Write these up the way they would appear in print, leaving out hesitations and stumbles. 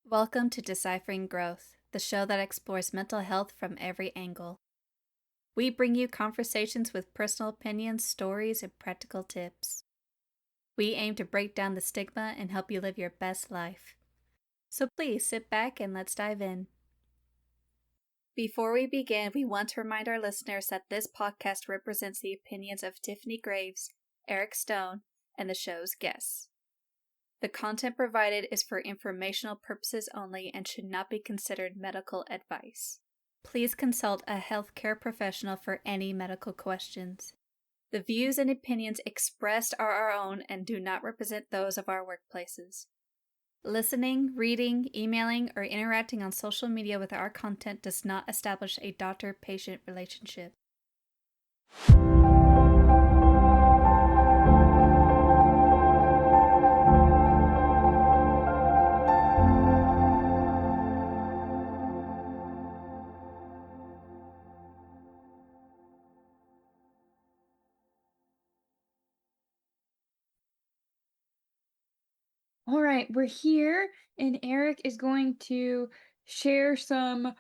Welcome to Deciphering Growth, the show that explores mental health from every angle. We bring you conversations with personal opinions, stories, and practical tips. We aim to break down the stigma and help you live your best life. So please sit back and let's dive in. Before we begin, we want to remind our listeners that this podcast represents the opinions of Tiffany Graves, Eric Stone, and the show's guests. The content provided is for informational purposes only and should not be considered medical advice. Please consult a healthcare professional for any medical questions. The views and opinions expressed are our own and do not represent those of our workplaces. Listening, reading, emailing, or interacting on social media with our content does not establish a doctor-patient relationship. All right, we're here, and Eric is going to share some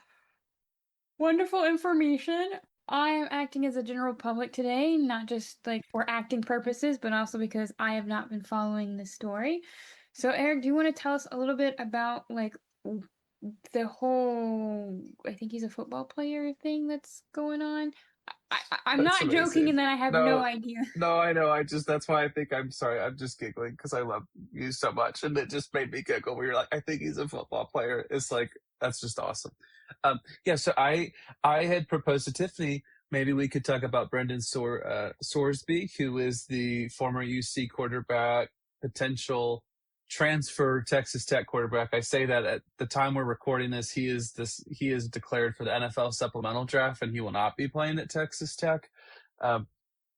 wonderful information. I am acting as a general public today, not just like for acting purposes, but also because I have not been following this story. So, Eric, do you want to tell us a little bit about the whole, I think he's a football player thing that's going on? I'm That's not joking amazing. in that I have no No, idea. no, I know. That's why I think I'm sorry. I'm just giggling because I love you so much. And it just made me giggle where you're like, I think he's a football player. It's like, that's just awesome. Yeah. So I had proposed to Tiffany, maybe we could talk about Sorsby, who is the former UC quarterback, potential transfer Texas Tech quarterback. I say that at the time we're recording this, he is declared for the NFL supplemental draft and he will not be playing at Texas Tech. Um,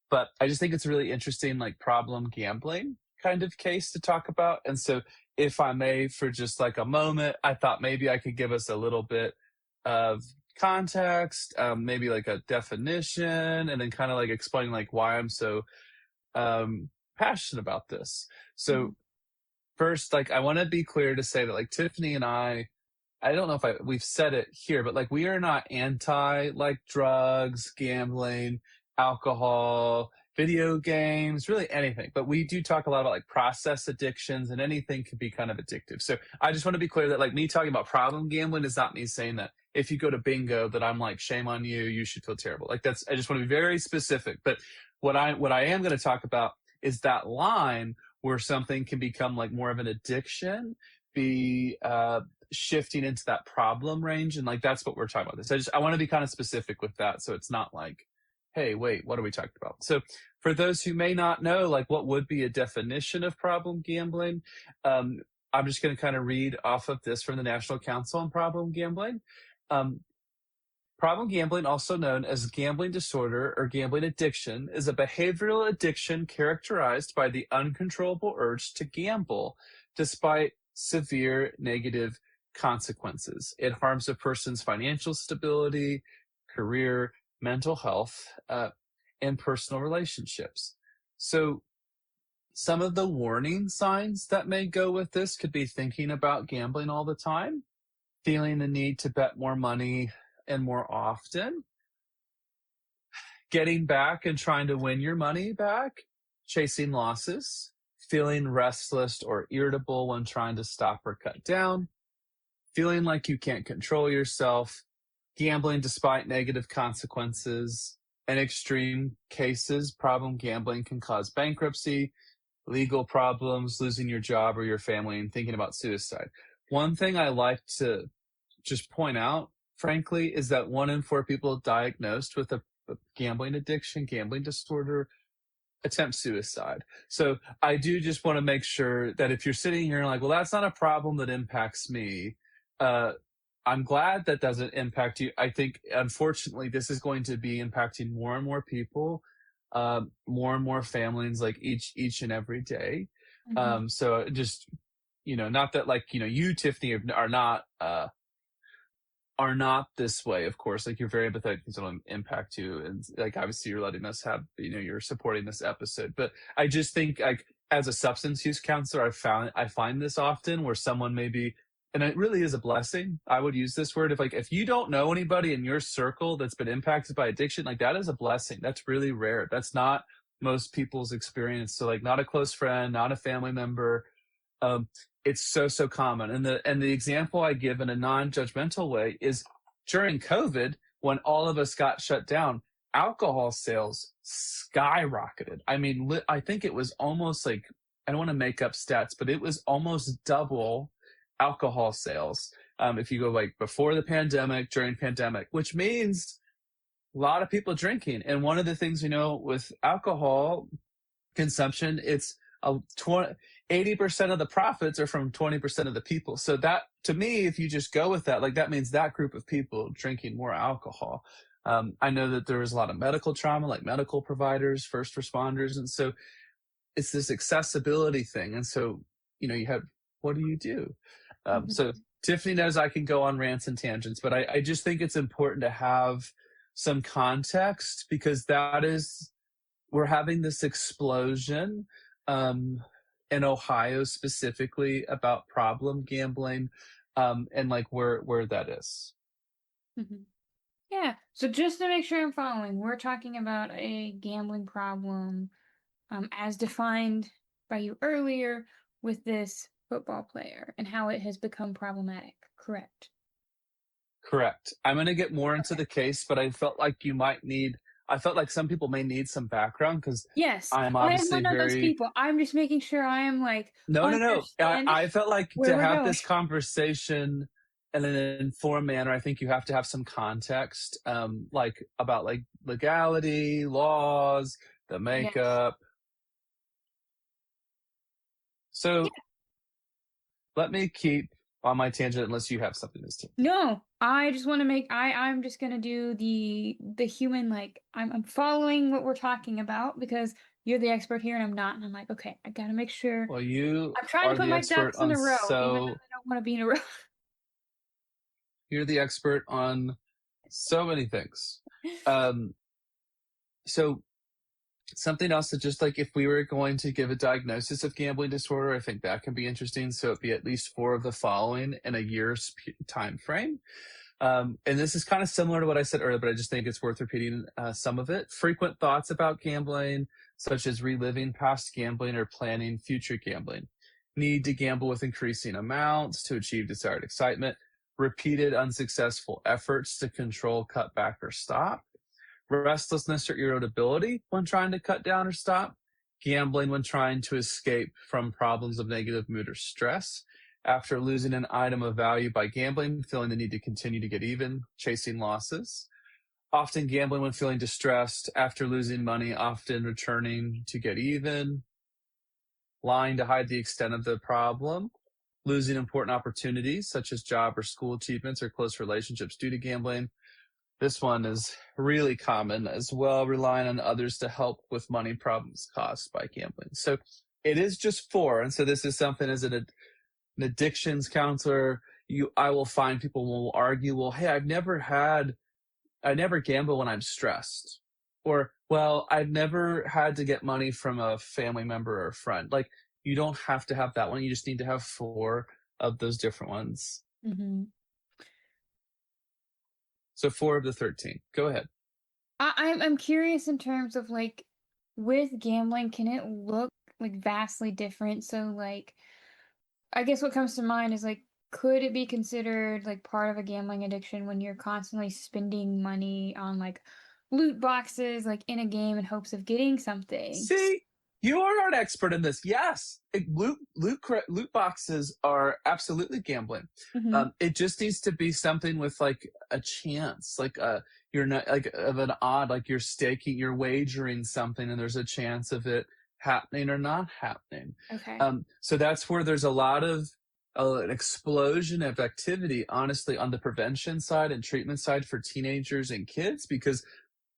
but I just think it's a really interesting, like problem gambling kind of case to talk about. And so, if I may, for just like a moment, I thought maybe I could give us a little bit of context, maybe like a definition, and then kind of like explaining like why I'm so passionate about this. So, Mhm. first, like I want to be clear to say that like Tiffany and I don't know if we've said it here, but like we are not anti like drugs, gambling, alcohol, video games, really anything. But we do talk a lot about like process addictions and anything can be kind of addictive. So I just want to be clear that like me talking about problem gambling is not me saying that if you go to bingo that I'm like shame on you, you should feel terrible. Like that's I just want to be very specific. But what I am going to talk about is that line where something can become like more of an addiction, be shifting into that problem range, and like that's what we're talking about this. I want to be kind of specific with that so it's not like, hey, wait, what are we talking about? So for those who may not know like what would be a definition of problem gambling, um, I'm just going to kind of read off of this from the National Council on Problem Gambling. um, Problem gambling, also known as gambling disorder or gambling addiction, is a behavioral addiction characterized by the uncontrollable urge to gamble despite severe negative consequences. It harms a person's financial stability, career, mental health, and personal relationships. So, some of the warning signs that may go with this could be thinking about gambling all the time, feeling the need to bet more money and more often, getting back and trying to win your money back, chasing losses, feeling restless or irritable when trying to stop or cut down, feeling like you can't control yourself, gambling despite negative consequences. In extreme cases, problem gambling can cause bankruptcy, legal problems, losing your job or your family, and thinking about suicide. One thing I like to just point out, frankly, is that 1 in 4 people diagnosed with a gambling addiction, gambling disorder, attempt suicide. So I do just want to make sure that if you're sitting here and like, well, that's not a problem that impacts me. Uh, I'm glad that doesn't impact you. I think, unfortunately, this is going to be impacting more and more people, more and more families, like each and every day. Mhm. So just not that like you, Tiffany, are not this way, of course. Like you're very empathetic, things don't impact you. And like obviously you're letting us have, you're supporting this episode. But I just think like as a substance use counselor, I find this often where someone maybe and it really is a blessing. I would use this word, if you don't know anybody in your circle that's been impacted by addiction, like that is a blessing. That's really rare. That's not most people's experience. So like not a close friend, not a family member. Um, it's so common. And the example I give in a non-judgmental way is during COVID, when all of us got shut down, alcohol sales skyrocketed. I mean, I think it was almost like, I don't want to make up stats, but it was almost double alcohol sales. If you go like before the pandemic, during pandemic, which means a lot of people drinking. And one of the things we know with alcohol consumption, it's 80% of the profits are from 20% of the people. So that, to me, if you just go with that, like that means that group of people drinking more alcohol. I know that there was a lot of medical trauma, like medical providers, first responders. And so it's this accessibility thing. And so, you have, what do you do? So Tiffany knows I can go on rants and tangents, but I just think it's important to have some context, because we're having this explosion in Ohio specifically about problem gambling, and like where that is. Yeah. So just to make sure I'm following, we're talking about a gambling problem, as defined by you earlier with this football player and how it has become problematic. Correct. Correct. I'm going to get more into the case, but I felt like some people may need some background, because Yes, I'm I am obviously one of those very. people. I'm just making sure I am like No. understanding I felt like where to we're have going. this conversation in an informed manner, I think you have to have some context, like about like legality, laws, the Yes. makeup. So let me keep on my tangent unless you have something to say. No, I just want to make. I'm just gonna do the human, like I'm following what we're talking about because you're the expert here and I'm not, and I'm like, okay, I gotta make sure. Well, you I'm trying to are put the my expert ducks in on a row, even though I don't want to be in a row. you're the expert on so many things. Um, so something else that, just like if we were going to give a diagnosis of gambling disorder, I think that can be interesting. So it'd be at least 4 of the following in a year's time frame. And this is kind of similar to what I said earlier, but I just think it's worth repeating some of it. Frequent thoughts about gambling, such as reliving past gambling or planning future gambling. Need to gamble with increasing amounts to achieve desired excitement. Repeated unsuccessful efforts to control, cut back, or stop. Restlessness or irritability when trying to cut down or stop. Gambling when trying to escape from problems of negative mood or stress. After losing an item of value by gambling, feeling the need to continue to get even, chasing losses. Often gambling when feeling distressed. After losing money, often returning to get even. Lying to hide the extent of the problem. Losing important opportunities such as job or school achievements or close relationships due to gambling. This one is really common as well, relying on others to help with money problems caused by gambling. So it is just 4. And so this is something, as an addictions counselor, I will find people will argue, well, hey, I never gamble when I'm stressed. Or, well, I've never had to get money from a family member or a friend. Like, you don't have to have that one. You just need to have 4 of those different ones. So 4 of the 13. Go ahead. I'm curious in terms of like with gambling, can it look like vastly different? So like, I guess what comes to mind is like, could it be considered like part of a gambling addiction when you're constantly spending money on like loot boxes, like in a game in hopes of getting something? See, you are an expert in this. Yes, loot boxes are absolutely gambling. It just needs to be something with like a chance, like you're not like of an odd, like you're wagering something, and there's a chance of it happening or not happening. Okay. So that's where there's a lot of an explosion of activity, honestly, on the prevention side and treatment side for teenagers and kids, because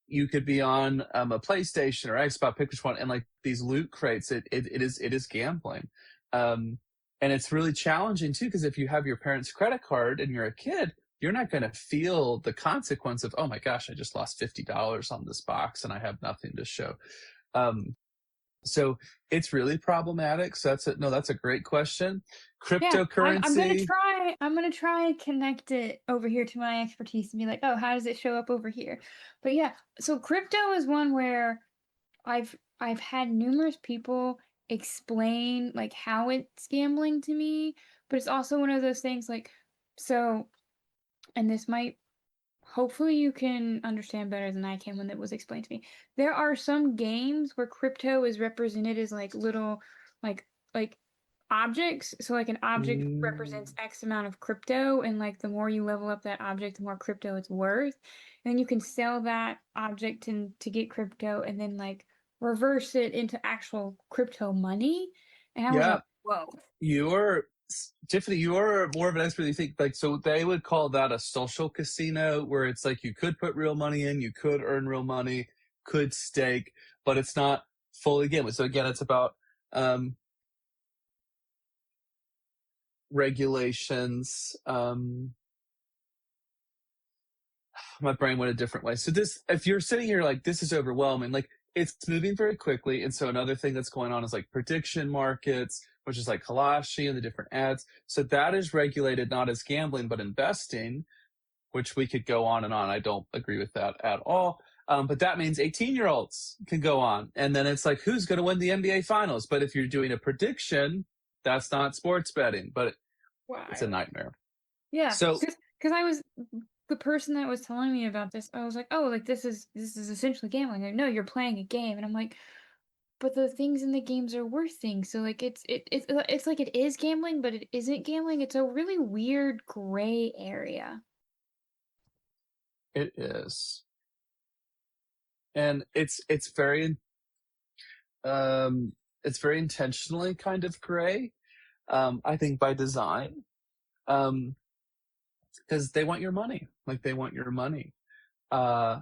you could be on a PlayStation or Xbox, pick which one, and like these loot crates, it is gambling. And it's really challenging too, because if you have your parents' credit card and you're a kid, you're not going to feel the consequence of, oh my gosh, I just lost $50 on this box and I have nothing to show. So it's really problematic. So that's a great question. Yeah, Cryptocurrency. I'm gonna try and connect it over here to my expertise and be like, oh, how does it show up over here? But yeah, so crypto is one where I've had numerous people explain like how it's gambling to me, but it's also one of those things like so, and this might hopefully you can understand better than I can when it was explained to me. There are some games where crypto is represented as like little like like objects. So like an object represents Mm, X amount of crypto, and like the more you level up that object, the more crypto it's worth. And then you can sell that object to get crypto and then like reverse it into actual crypto money. And I was yeah, like, whoa. Tiffany, you're more of an expert than you think. Like, so they would call that a social casino, where it's like you could put real money in, you could earn real money, could stake, but it's not fully gambling. So again, it's about um, regulations. My brain went a different way. So this, if you're sitting here like this is overwhelming, like it's moving very quickly. And so another thing that's going on is like prediction markets, which is like Kalashi and the different ads. So that is regulated not as gambling, but investing, which we could go on and on. I don't agree with that at all. But that means 18-year-olds can go on. And then it's like, who's going to win the NBA finals? But if you're doing a prediction, that's not sports betting, but it's a Wild. nightmare. Yeah, So because I was the person that was telling me about this. I was like, oh, like this is essentially gambling. Like, no, you're playing a game, and I'm like, but the things in the games are worth things. So like it's like it is gambling, but it isn't gambling. It's a really weird gray area. it is. And um, it's very intentionally kind of gray. I think by design, um, because they want your money. Like they want your money. Uh,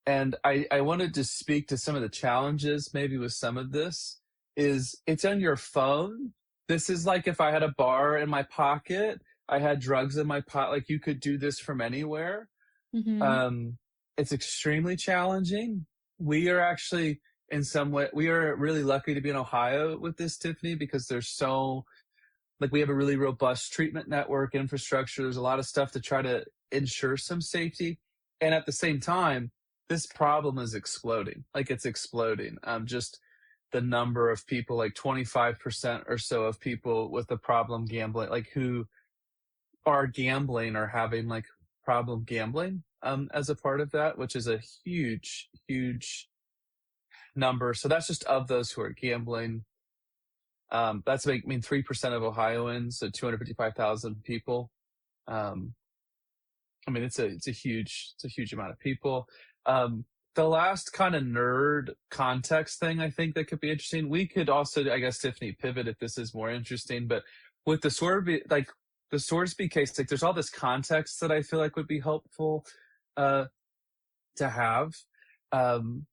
and I wanted to speak to some of the challenges maybe with some of this. Is it's on your phone. This is like if I had a bar in my pocket, I had drugs in my pot. Like you could do this from anywhere. Mm-hmm. Um, it's extremely challenging. We are actually in some way we are really lucky to be in Ohio with this, Tiffany, because there's so like we have a really robust treatment network infrastructure. There's a lot of stuff to try to ensure some safety, and at the same time, this problem is exploding. Like it's exploding. Just the number of people, like 25% or so of people with the problem gambling, like who are gambling or having like problem gambling as a part of that, which is a huge, huge number. So that's just of those who are gambling. That's I mean 3% of Ohioans, so 255,000 people. Um, I mean it's a huge amount of people. The last kind of nerd context thing I think that could be interesting. We could also, I guess, Tiffany, pivot if this is more interesting, but with the Sorsby, like the Sorsby case, like there's all this context that I feel like would be helpful uh, to have. Um,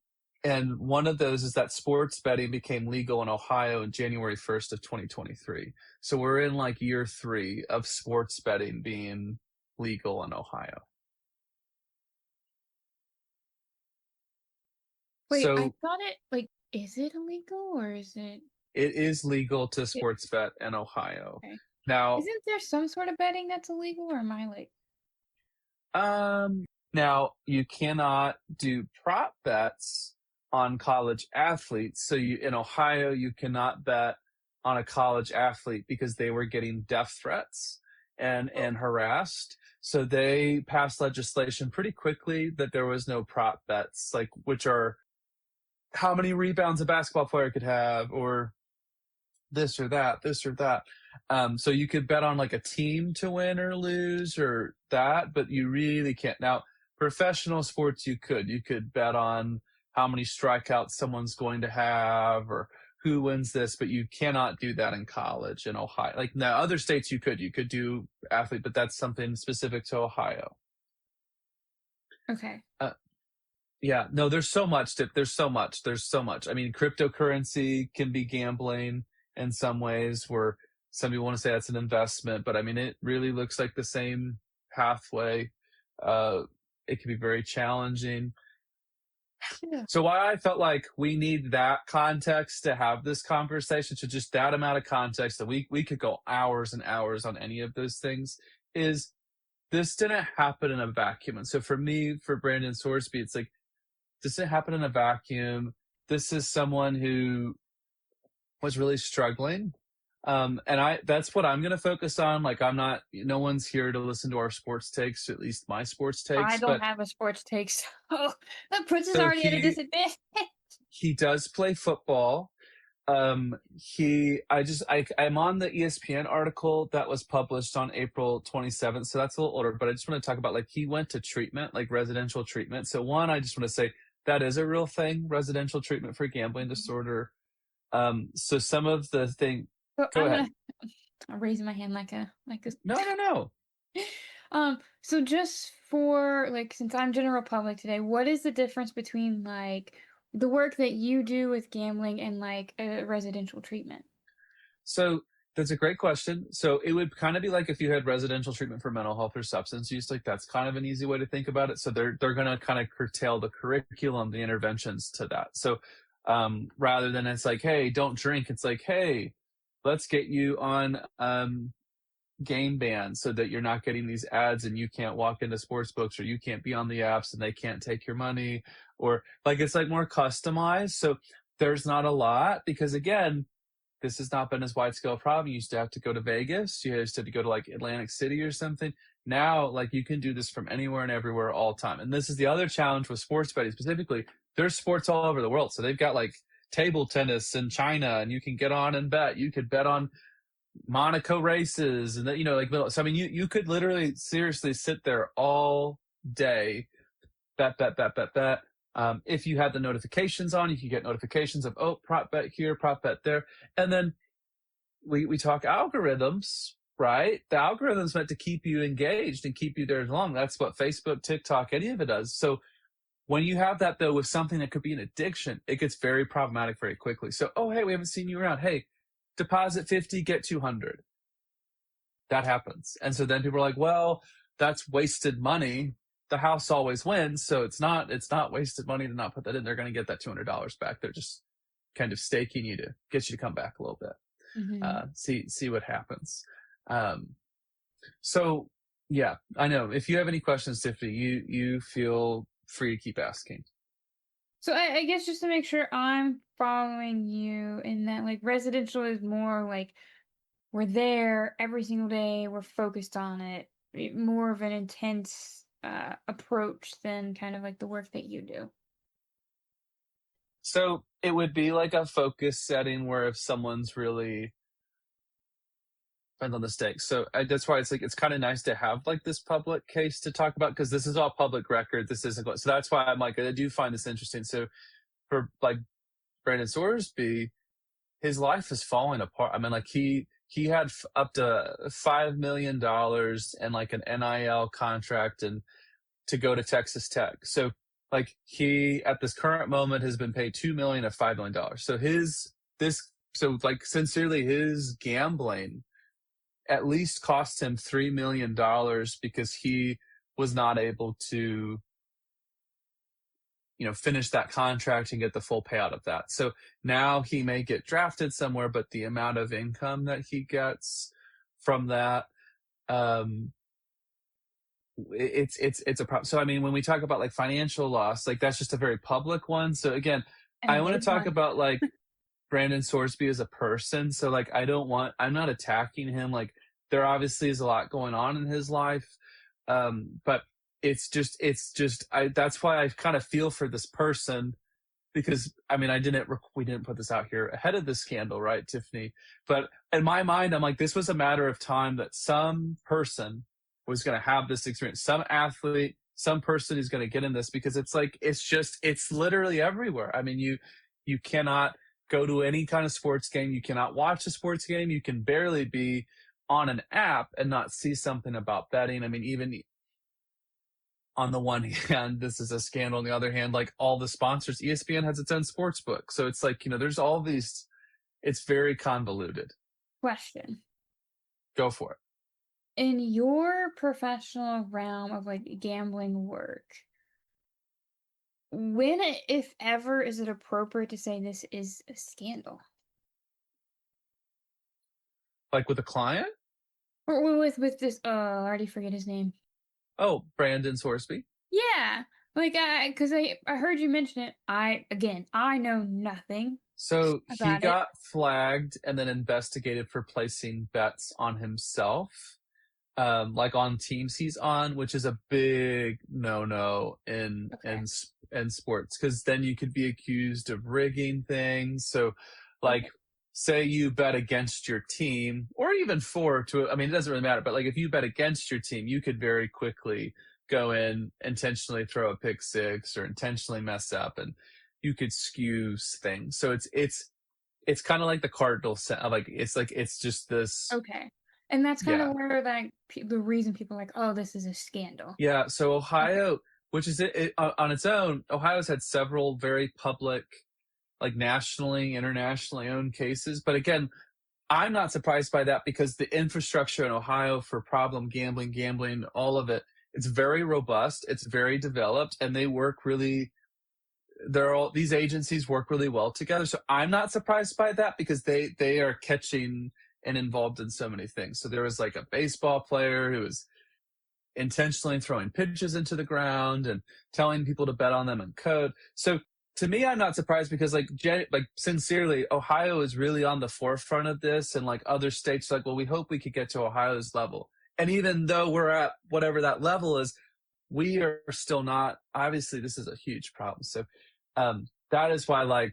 and one of those is that sports betting became legal in Ohio in January 1st of 2023. So we're in like year 3 of sports betting being legal in Ohio. Wait, I So thought it like is it illegal or is it? it is legal to it sports bet in Ohio. okay. Now, Isn't there some sort of betting that's illegal, or am I like? now you cannot do prop bets on college athletes. So you in Ohio you cannot bet on a college athlete because they were getting death threats and harassed. So they passed legislation pretty quickly that there was no prop bets, like which are how many rebounds a basketball player could have, or this or that, this or that. So you could bet on like a team to win or lose or that, but you really can't. Now, professional sports, you could bet on how many strikeouts someone's going to have or who wins this, but you cannot do that in college in Ohio. Like now, other states you could do athlete, but that's something specific to Ohio. Okay. Uh, yeah, no, there's so much. There's so much. There's so much. I mean, cryptocurrency can be gambling in some ways, where some people want to say that's an investment, but I mean, it really looks like the same pathway. Uh, it can be very challenging. Yeah. So why I felt like we need that context to have this conversation, so just that amount of context that we could go hours and hours on any of those things, is this didn't happen in a vacuum. And so for me, for Brandon Sorsby, it's like, this didn't happen in a vacuum. This is someone who was really struggling. And that's what I'm gonna focus on. Like, I'm not, no one's here to listen to our sports takes, at least my sports I takes. don't But have a sports take, so that puts us so already at a he disadvantage. he does play football. I'm on the ESPN article that was published on April 27th, so that's a little older, but I just want to talk about, like, he went to treatment, like residential treatment. So one, I just want to say that is a real thing, residential treatment for gambling disorder. So some of the thing, So go ahead. I'm raising my hand like a No. so just for like, since I'm general public today, what is the difference between like the work that you do with gambling and like a residential treatment? So that's a great question. So it would kind of be like if you had residential treatment for mental health or substance use. Like, that's kind of an easy way to think about it. So they're going to kind of curtail the curriculum, the interventions to that. So rather than it's like, hey, don't drink, it's like, hey, let's get you on game ban so that you're not getting these ads and you can't walk into sports books, or you can't be on the apps and they can't take your money, or like, it's like more customized. So there's not a lot, because again, this has not been as wide scale problem. You used to have to go to Vegas. You used to have to go to like Atlantic City or something. Now, like, you can do this from anywhere and everywhere all the time. And this is the other challenge with sports betting specifically. There's sports all over the world. So they've got like table tennis in China, and you can get on and bet. You could bet on Monaco races, and that, like, so I mean, you could literally seriously sit there all day, bet. If you had the notifications on, you could get notifications of, oh, prop bet here, prop bet there. And then we talk algorithms, right? The algorithm's meant to keep you engaged and keep you there as long. That's what Facebook, TikTok, any of it does. So when you have that, though, with something that could be an addiction, it gets very problematic very quickly. So, oh, hey, we haven't seen you around. Hey, deposit 50, get 200. That happens. And so then people are like, well, that's wasted money. The house always wins, so it's not wasted money to not put that in. They're going to get that $200 back. They're just kind of staking you to get you to come back a little bit. Mm-hmm. See what happens. So yeah, I know. If you have any questions, Tiffany, you feel free to keep asking. So I guess just to make sure I'm following you in that, like, residential is more like we're there every single day, we're focused on it, more of an intense approach than kind of like the work that you do. So it would be like a focus setting where if someone's really depends on the stakes. So that's why it's like, it's kind of nice to have like this public case to talk about, because this is all public record. This isn't so that's why I'm like, I do find this interesting. So for like Brandon Sorsby, his life is falling apart. I mean, like, he had up to $5 million and like an NIL contract and to go to Texas Tech. So like, he at this current moment has been paid $2 million of $5 million. So like, sincerely, his gambling at least cost him $3 million because he was not able to, finish that contract and get the full payout of that. So now he may get drafted somewhere, but the amount of income that he gets from that, it's a problem. So I mean, when we talk about like financial loss, like, that's just a very public one. So again, And I a want to big talk one. about like Brandon Sorsby as a person. So like, I'm not attacking him. Like, there obviously is a lot going on in his life. But that's why I kind of feel for this person, because I mean, we didn't put this out here ahead of the scandal, right, Tiffany? But in my mind, I'm like, this was a matter of time that some person was going to have this experience, some athlete, some person who's going to get in this, because it's like, it's literally everywhere. I mean, you cannot go to any kind of sports game. You cannot watch a sports game. You can barely be on an app and not see something about betting. I mean, even on the one hand, this is a scandal. On the other hand, like, all the sponsors, ESPN has its own sports book. So it's like, there's all these, it's very convoluted. Question. Go for it. In your professional realm of like gambling work, when, if ever, is it appropriate to say this is a scandal? Like with a client? Or with this, I already forget his name. Oh, Brandon Sorsby. Yeah, like because I heard you mention it. I know nothing So he about it. got flagged and then investigated for placing bets on himself, like on teams he's on, which is a big no-no Okay. in sports, because then you could be accused of rigging things. So, like, Okay. say you bet against your team, or even I mean, it doesn't really matter, but like if you bet against your team, you could very quickly go in, intentionally throw a pick six or intentionally mess up, and you could skew things. So it's kind of like the cardinal like it's just this. Okay. And that's kind Yeah. of where the reason people are like, oh, this is a scandal. Yeah, so Okay. Ohio, which is on its own, Ohio's had several very public, like nationally, internationally owned cases. But again, I'm not surprised by that because the infrastructure in Ohio for problem gambling, all of it, it's very robust, it's very developed, and these agencies work really well together. So I'm not surprised by that because they are catching and involved in so many things. So there was like a baseball player who was intentionally throwing pitches into the ground and telling people to bet on them in code. So to me, I'm not surprised because like sincerely, Ohio is really on the forefront of this, and like other states, like, well, we hope we could get to Ohio's level. And even though we're at whatever that level is, we are still not. Obviously, this is a huge problem. So that is why,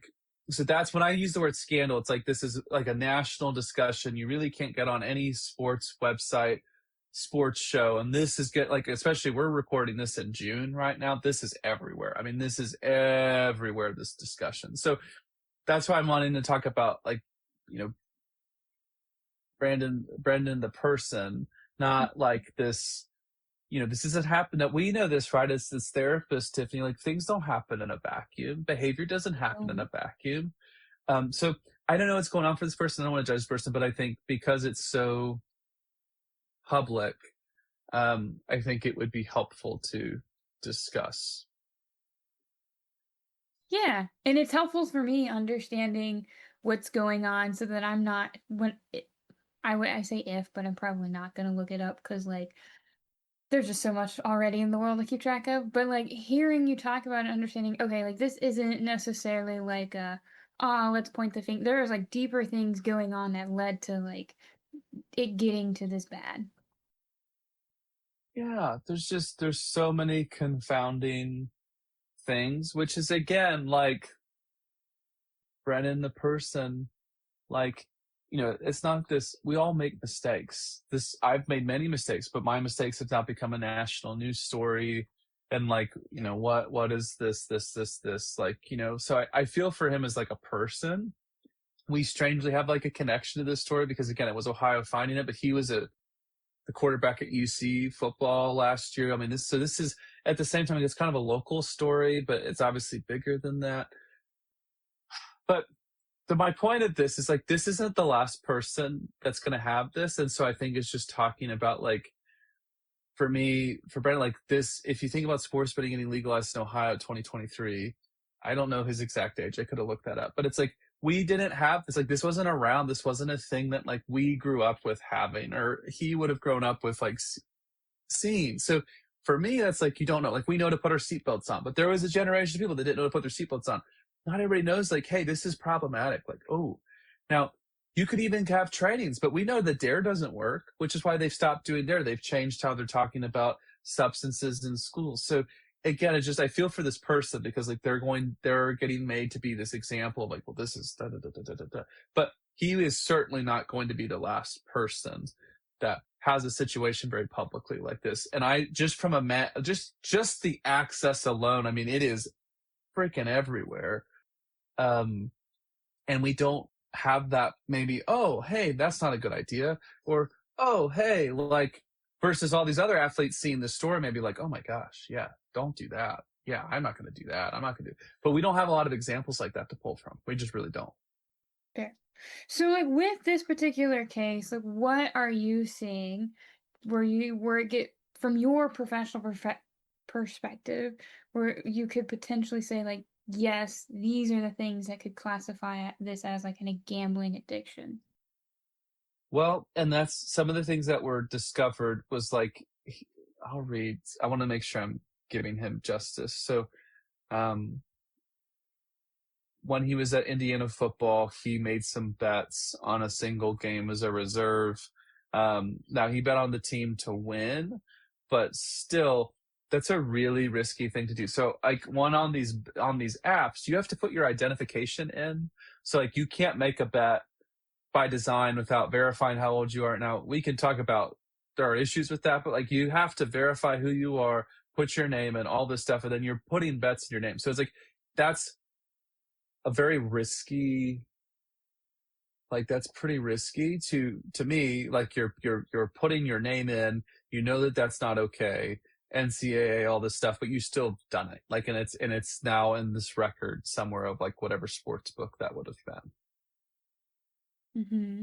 so that's when I use the word scandal. It's like this is like a national discussion. You really can't get on any sports website, sports show, and this is especially we're recording this in June right now. This is everywhere. I mean, this is everywhere, this discussion. So that's why I'm wanting to talk about, like, you know, Brendan the person, not like this. This doesn't happen. That we know this, right? As this therapist, Tiffany, like things don't happen in a vacuum. Behavior doesn't happen in a vacuum. So I don't know what's going on for this person. I don't want to judge this person, but I think because it's so public, I think it would be helpful to discuss. Yeah, and it's helpful for me understanding what's going on so that I'm not I say if, but I'm probably not gonna look it up because like there's just so much already in the world to keep track of. But like hearing you talk about it, understanding, okay, like this isn't necessarily like let's point the finger. There's like deeper things going on that led to like it getting to this bad. Yeah, there's so many confounding things, which is again like Brennan the person, like, it's not this. We all make mistakes. I've made many mistakes, but my mistakes have now become a national news story. And like, what is this, like, so I feel for him as like a person. We strangely have like a connection to this story because again, it was Ohio finding it, but he was the quarterback at UC football last year. I mean, this is at the same time, it's kind of a local story, but it's obviously bigger than that. But my point of this is like, this isn't the last person that's going to have this. And so I think it's just talking about, like, for Brandon, like this, if you think about sports betting getting legalized in Ohio 2023, I don't know his exact age. I could have looked that up, but it's like, we didn't have this, like, this wasn't around. This wasn't a thing that like we grew up with having, or he would have grown up with like seeing. So for me, that's like, you don't know, like we know to put our seatbelts on, but there was a generation of people that didn't know to put their seatbelts on. Not everybody knows, like, hey, this is problematic. Like, oh, now you could even have trainings, but we know that DARE doesn't work, which is why they've stopped doing DARE. They've changed how they're talking about substances in schools. So again, it's just, I feel for this person because like they're getting made to be this example of like, well, this is da da da da da da da. But he is certainly not going to be the last person that has a situation very publicly like this. And I just from just the access alone, I mean, it is freaking everywhere. And we don't have that, maybe, oh, hey, that's not a good idea, or oh, hey, like, versus all these other athletes seeing the story, maybe like, oh my gosh, yeah, don't do that. Yeah, I'm not going to do that. I'm not going to do. But we don't have a lot of examples like that to pull from. We just really don't. Fair. So like with this particular case, like what are you seeing where it get from your perspective where you could potentially say, like, yes, these are the things that could classify this as like a gambling addiction? Well, and that's some of the things that were discovered was like, I'll read, I want to make sure I'm giving him justice. So, um, when he was at Indiana football, he made some bets on a single game as a reserve. Now he bet on the team to win, but still, that's a really risky thing to do. So, like one on these apps, you have to put your identification in. So, like you can't make a bet by design without verifying how old you are. Now we can talk about there are issues with that, but like you have to verify who you are, put your name and all this stuff, and then you're putting bets in your name. So it's like that's a very risky, like that's pretty risky to me. Like you're putting your name in, you know that that's not okay, NCAA, all this stuff, but you still done it. Like and it's now in this record somewhere of like whatever sports book that would have been. Mm-hmm.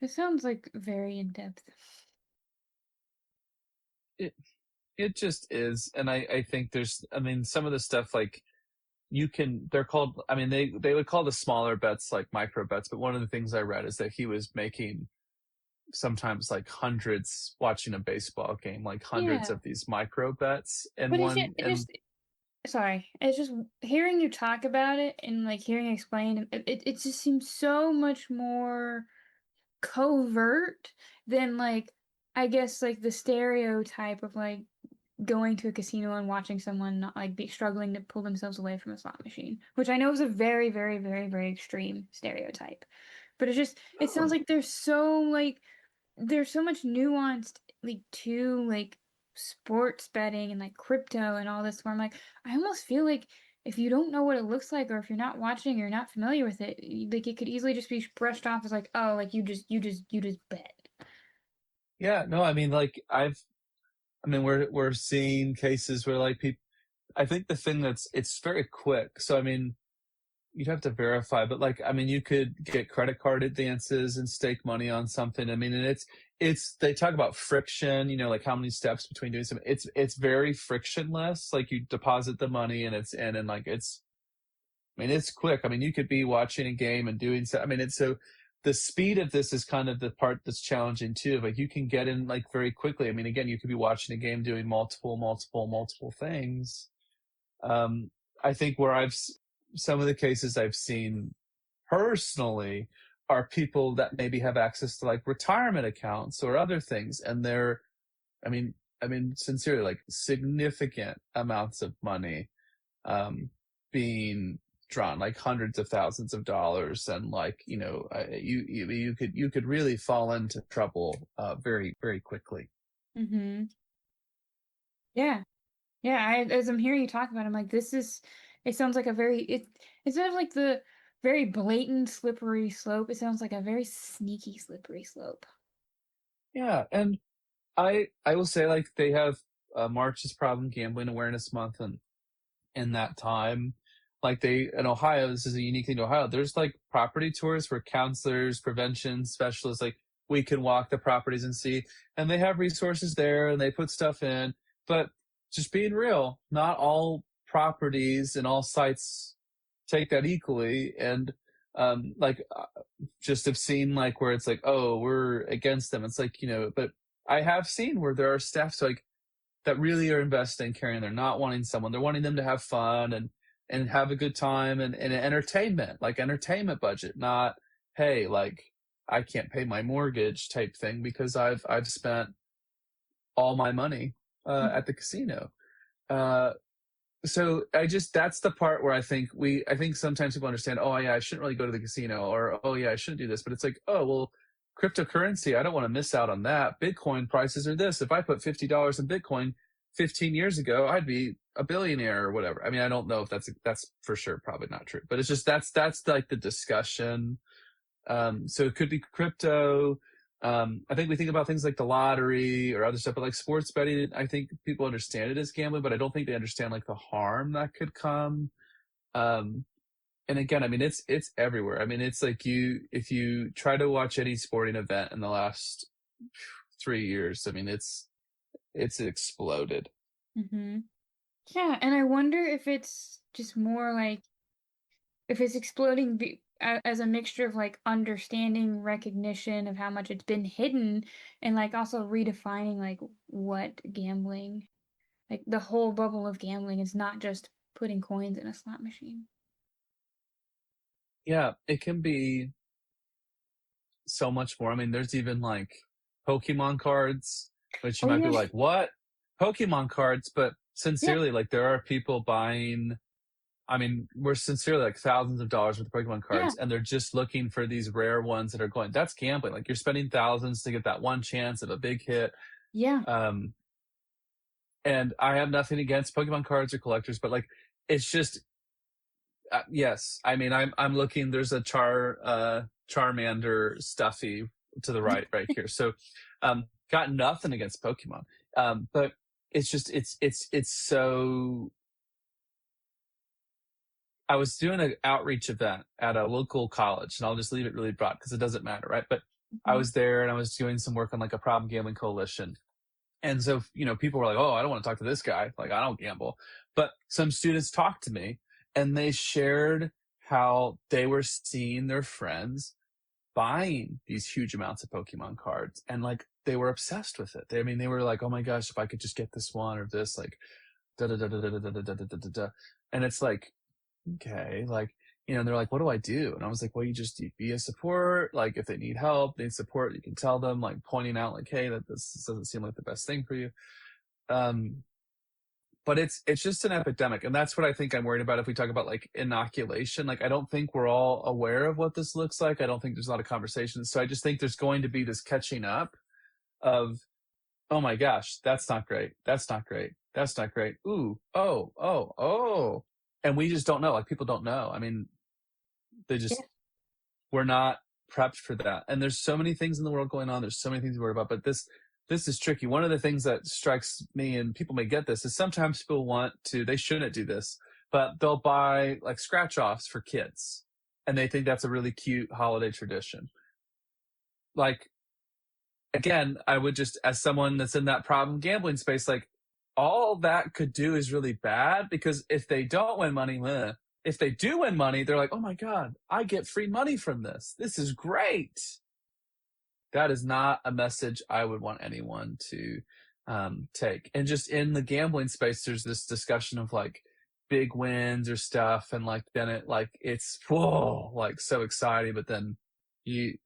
It sounds like very in depth. It it just is, and I think there's, I mean, some of the stuff like they're called, I mean, they would call the smaller bets like micro bets, but one of the things I read is that he was making sometimes like hundreds watching a baseball game, like hundreds Yeah, of these micro bets and but one it and just sorry, it's just hearing you talk about it and like hearing you explain it just seems so much more covert than like I guess like the stereotype of like going to a casino and watching someone not like be struggling to pull themselves away from a slot machine, which I know is a very, very, very, very extreme stereotype. But it sounds oh, like there's so much nuanced like to like sports betting and like crypto and all this where I'm like, I almost feel like if you don't know what it looks like or if you're not watching or you're not familiar with it, like it could easily just be brushed off as like, oh, like you just bet. yeah, no, I mean, like I mean, we're seeing cases where like people, I think the thing it's very quick. So I mean, you'd have to verify, but like, I mean, you could get credit card advances and stake money on something. I mean, and it's they talk about friction, like how many steps between doing something. It's very frictionless. Like you deposit the money and it's in, and like I mean, it's quick. I mean, you could be watching a game and doing so. I mean, it's so the speed of this is kind of the part that's challenging too. Like you can get in like very quickly. I mean, again, you could be watching a game doing multiple things. um, I think some of the cases I've seen personally are people that maybe have access to like retirement accounts or other things, and I mean, sincerely, like significant amounts of money um, being drawn, like hundreds of thousands of dollars, and like you could really fall into trouble very very quickly. Mm-hmm. Yeah. Yeah, as I'm hearing you talk about it, I'm like, it sounds like instead of like the very blatant slippery slope, it sounds like a very sneaky slippery slope. Yeah, and I will say like they have March is Problem Gambling Awareness Month, and in that time, like they in Ohio, this is a unique thing to Ohio. There's like property tours where counselors, prevention specialists, like we can walk the properties and see, and they have resources there and they put stuff in. But just being real, not all properties and all sites take that equally, and like just have seen like where it's like, oh, we're against them. It's like, but I have seen where there are staffs like that really are invested in caring. They're not wanting someone. They're wanting them to have fun and have a good time and entertainment, like entertainment budget, not, hey, like I can't pay my mortgage type thing because I've spent all my money at the casino. Uh, so that's the part where I think sometimes people understand, oh yeah, I shouldn't really go to the casino, or oh yeah, I shouldn't do this. But it's like, oh well, cryptocurrency, I don't want to miss out on that. Bitcoin prices are this. If I put $50 in Bitcoin 15 years ago, I'd be a billionaire or whatever. I mean, I don't know if that's for sure probably not true, but it's just that's like the discussion. So it could be crypto. I think we think about things like the lottery or other stuff, but like sports betting, I think people understand it as gambling, but I don't think they understand like the harm that could come. Um, and again, I mean, it's everywhere. I mean, it's like if you try to watch any sporting event in the last 3 years. I mean, it's exploded. Mm-hmm. Yeah, and I wonder if it's just more like if it's exploding as a mixture of like understanding, recognition of how much it's been hidden, and like also redefining like what gambling, like the whole bubble of gambling is not just putting coins in a slot machine. Yeah, it can be so much more. I mean, there's even like Pokemon cards, which you Oh might be yeah, like, what? Pokemon cards? But yeah, sincerely, like there are people buying, I mean, we're sincerely like thousands of dollars worth of Pokemon yeah, cards, and they're just looking for these rare ones that are going. That's gambling. Like you're spending thousands to get that one chance of a big hit. yeah, Um, and I have nothing against Pokemon cards or collectors, but like it's just yes. I mean, I'm looking. There's a Charmander stuffy to the right here. So, got nothing against Pokemon, but it's just it's so. I was doing an outreach event at a local college, and I'll just leave it really broad because it doesn't matter, right? But I mhm, was there and I was doing some work on like a problem gambling coalition. And so, people were like, oh, I don't want to talk to this guy. Like, I don't gamble. But some students talked to me and they shared how they were seeing their friends buying these huge amounts of Pokemon cards. And like, they were obsessed with it. I mean, they were like, oh my gosh, if I could just get this one or this, like, da da da da da da da da da da da da. And it's like, okay, like, and they're like, what do I do? And I was like, well, you be a support. Like, if they need help, they need support, you can tell them, like, pointing out, like, hey, that this doesn't seem like the best thing for you. But it's just an epidemic. And that's what I think I'm worried about if we talk about like inoculation. Like, I don't think we're all aware of what this looks like. I don't think there's a lot of conversations. So I just think there's going to be this catching up of, oh my gosh, that's not great. That's not great. That's not great. Ooh, oh, oh, oh. And we just don't know. Like, people don't know. I mean, they yeah, just, we're not prepped for that. And there's so many things in the world going on. There's so many things to worry about. But this is tricky. One of the things that strikes me, and people may get this, is sometimes people they shouldn't do this, but they'll buy like scratch offs for kids. And they think that's a really cute holiday tradition. Like, again, I would just, as someone that's in that problem gambling space, like, all that could do is really bad, because if they don't win money, if they do win money, they're like, oh my God, I get free money from this. This is great. That is not a message I would want anyone to take. And just in the gambling space, there's this discussion of like big wins or stuff. And like, then it's, whoa, like so exciting. But then if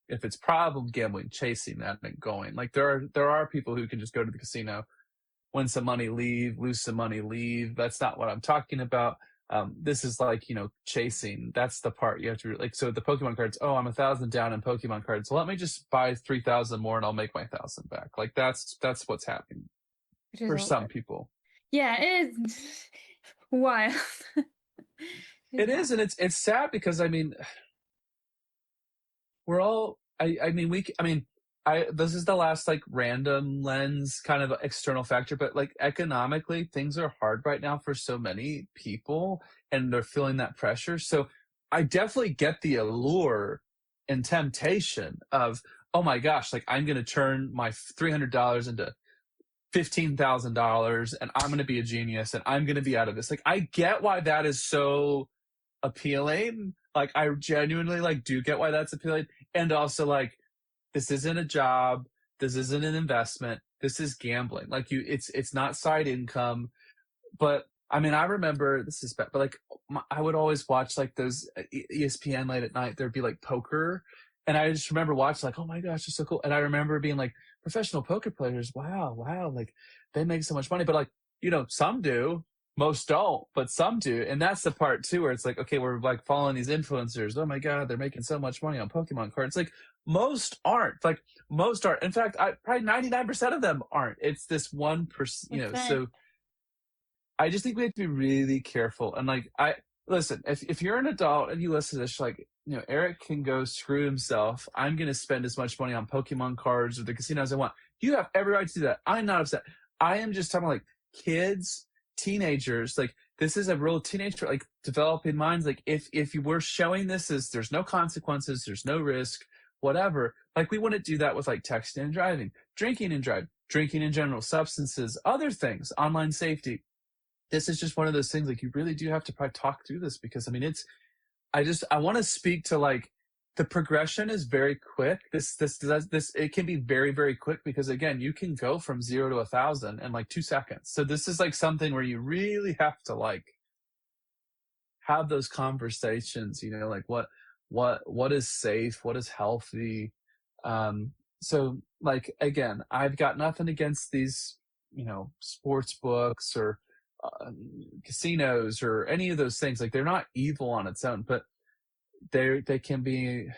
it's problem gambling, chasing that and going, like there are people who can just go to the casino, win some money, leave, lose some money, leave. That's not what I'm talking about. This is like, chasing. That's the part you have to like. So the Pokemon cards, oh, I'm 1,000 down in Pokemon cards. So let me just buy 3,000 more and I'll make my 1,000 back. Like that's what's happening which is for some people. yeah, it is wild. It It's wild. is, and it's sad because I mean, we're all. I mean, this is the last like random lens kind of external factor, but like economically things are hard right now for so many people and they're feeling that pressure. So I definitely get the allure and temptation of, oh my gosh, like I'm going to turn my $300 into $15,000 and I'm going to be a genius and I'm going to be out of this. Like, I get why that is so appealing. Like, I genuinely like do get why that's appealing. And also like, this isn't a job. This isn't an investment. This is gambling. Like it's not side income. But I mean, I remember this is bad, but like I would always watch like those ESPN late at night. There'd be like poker, and I just remember watching like, oh my gosh, it's so cool. And I remember being like, professional poker players, wow, like they make so much money. But like, some do, most don't, but some do. And that's the part too where it's like, okay, we're like following these influencers. Oh my God, they're making so much money on Pokemon cards. Like most aren't. Like most aren't. In fact, probably 99% of them aren't. It's this 1%. So I just think we have to be really careful. And like, listen, if you're an adult and you listen to this, like, Eric can go screw himself. I'm going to spend as much money on Pokemon cards or the casino as I want. You have every right to do that. I'm not upset. I am just talking like kids, teenagers. Like, this is a real teenager, like developing minds. Like if you were showing this as there's no consequences, there's no risk, whatever. Like, we wouldn't do that with like texting and driving, drinking in general, substances, other things, online safety. This is just one of those things, like, you really do have to probably talk through this, because I mean, I want to speak to, like, the progression is very quick. This it can be very, very quick, because again, you can go from 0 to 1,000 in like 2 seconds. So this is like something where you really have to like have those conversations, like what is safe, what is healthy. So like, again, I've got nothing against these, sports books or casinos or any of those things. Like, they're not evil on its own, but they can be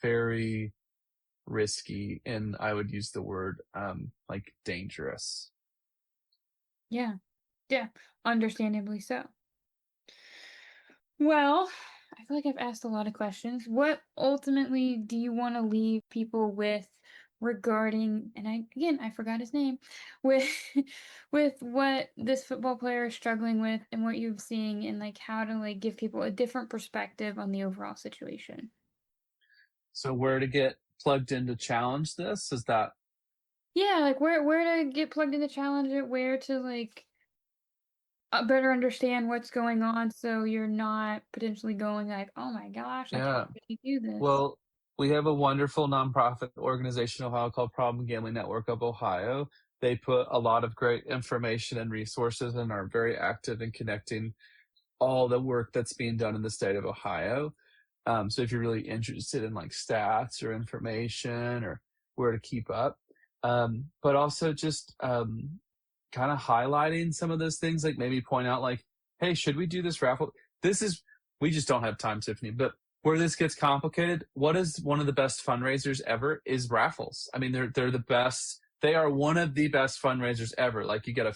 very risky, and I would use the word like dangerous. Yeah. Yeah. Understandably so. Well, I feel like I've asked a lot of questions. What ultimately do you want to leave people with regarding, and I forgot his name, with with what this football player is struggling with and what you're seeing, and like how to like give people a different perspective on the overall situation? So where to get plugged in to challenge this? Is that Yeah, like where to get plugged into challenge it, where to like better understand what's going on so you're not potentially going like, oh my gosh, like how yeah. could he do this? Well, we have a wonderful nonprofit organization in Ohio called Problem Gambling Network of Ohio. They put a lot of great information and resources and are very active in connecting all the work that's being done in the state of Ohio. So if you're really interested in like stats or information or where to keep up, but also just kind of highlighting some of those things, like maybe point out like, hey, should we do this raffle? We just don't have time, Tiffany, but where this gets complicated, what is one of the best fundraisers ever is raffles. I mean, they're the best. They are one of the best fundraisers ever. Like, you get a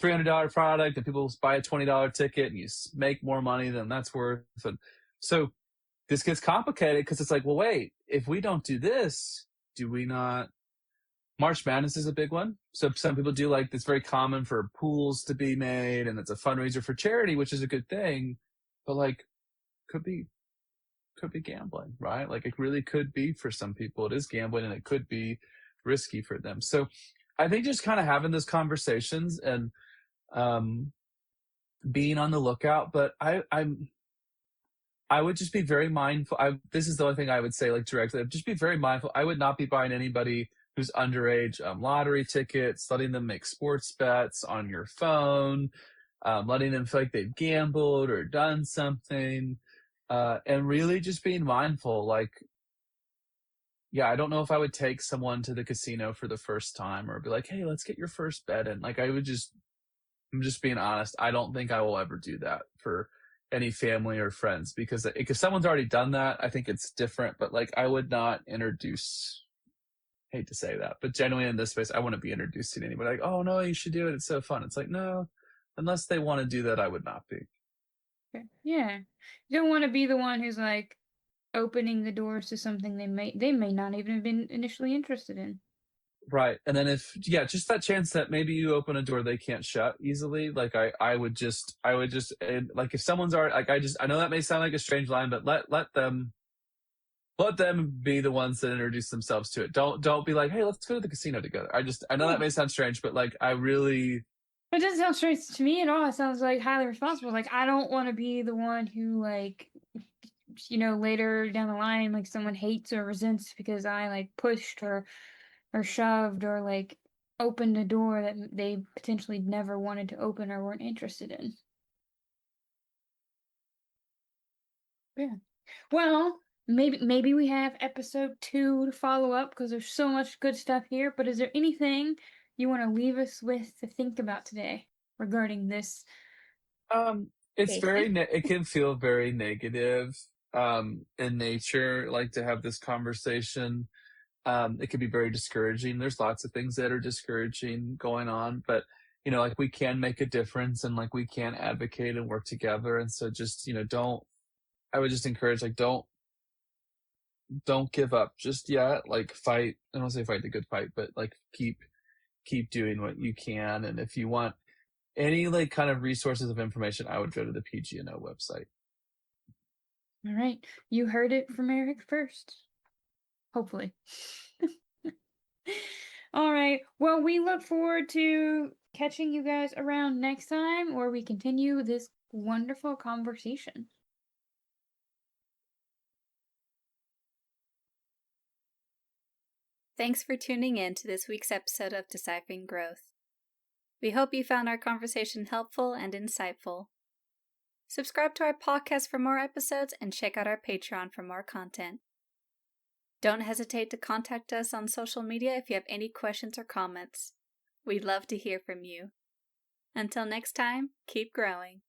$300 product and people buy a $20 ticket and you make more money than that's worth. And so this gets complicated because it's like, well, wait, if we don't do this, do we not? March Madness is a big one. So some people do, like, it's very common for pools to be made, and it's a fundraiser for charity, which is a good thing, but like, could be gambling, right? Like, it really could be, for some people it is gambling, and it could be risky for them. So I think just kind of having those conversations and being on the lookout. But I would just be very mindful. This is the only thing I would say, like, directly. Just be very mindful. I would not be buying anybody who's underage lottery tickets, letting them make sports bets on your phone, letting them feel like they've gambled or done something, and really just being mindful. Like, yeah, I don't know if I would take someone to the casino for the first time or be like, hey, let's get your first bet in. Like, I'm just being honest. I don't think I will ever do that for any family or friends, because if someone's already done that, I think it's different. But like, I would not introduce, hate to say that, but genuinely in this space, I wouldn't be introducing anybody like, oh no, you should do it, it's so fun. It's like, no, unless they want to do that, I would not be. Okay. Yeah. You don't want to be the one who's like opening the doors to something they may not even have been initially interested in. Right. And then just that chance that maybe you open a door they can't shut easily. Like, I would just, and like, if someone's already, like, I know that may sound like a strange line, but let them be the ones that introduce themselves to it. Don't be like, hey, let's go to the casino together. I know that may sound strange, but like, I really, It doesn't sound strange to me at all. It sounds like highly responsible. Like, I don't want to be the one who, like, later down the line, like, someone hates or resents because I like pushed or shoved or like opened a door that they potentially never wanted to open or weren't interested in. Yeah. Well, maybe we have episode 2 to follow up because there's so much good stuff here. But is there anything you want to leave us with to think about today regarding this it's case? it can feel very negative, in nature, like, to have this conversation. It can be very discouraging. There's lots of things that are discouraging going on, but like, we can make a difference, and like, we can advocate and work together. And so just, don't, I would just encourage, like, don't give up just yet. Like, fight. I don't say fight the good fight, but like, keep doing what you can. And if you want any like kind of resources of information, I would go to the PGNO website. All right. You heard it from Eric first. Hopefully. All right. Well, we look forward to catching you guys around next time where we continue this wonderful conversation. Thanks for tuning in to this week's episode of Deciphering Growth. We hope you found our conversation helpful and insightful. Subscribe to our podcast for more episodes and check out our Patreon for more content. Don't hesitate to contact us on social media if you have any questions or comments. We'd love to hear from you. Until next time, keep growing.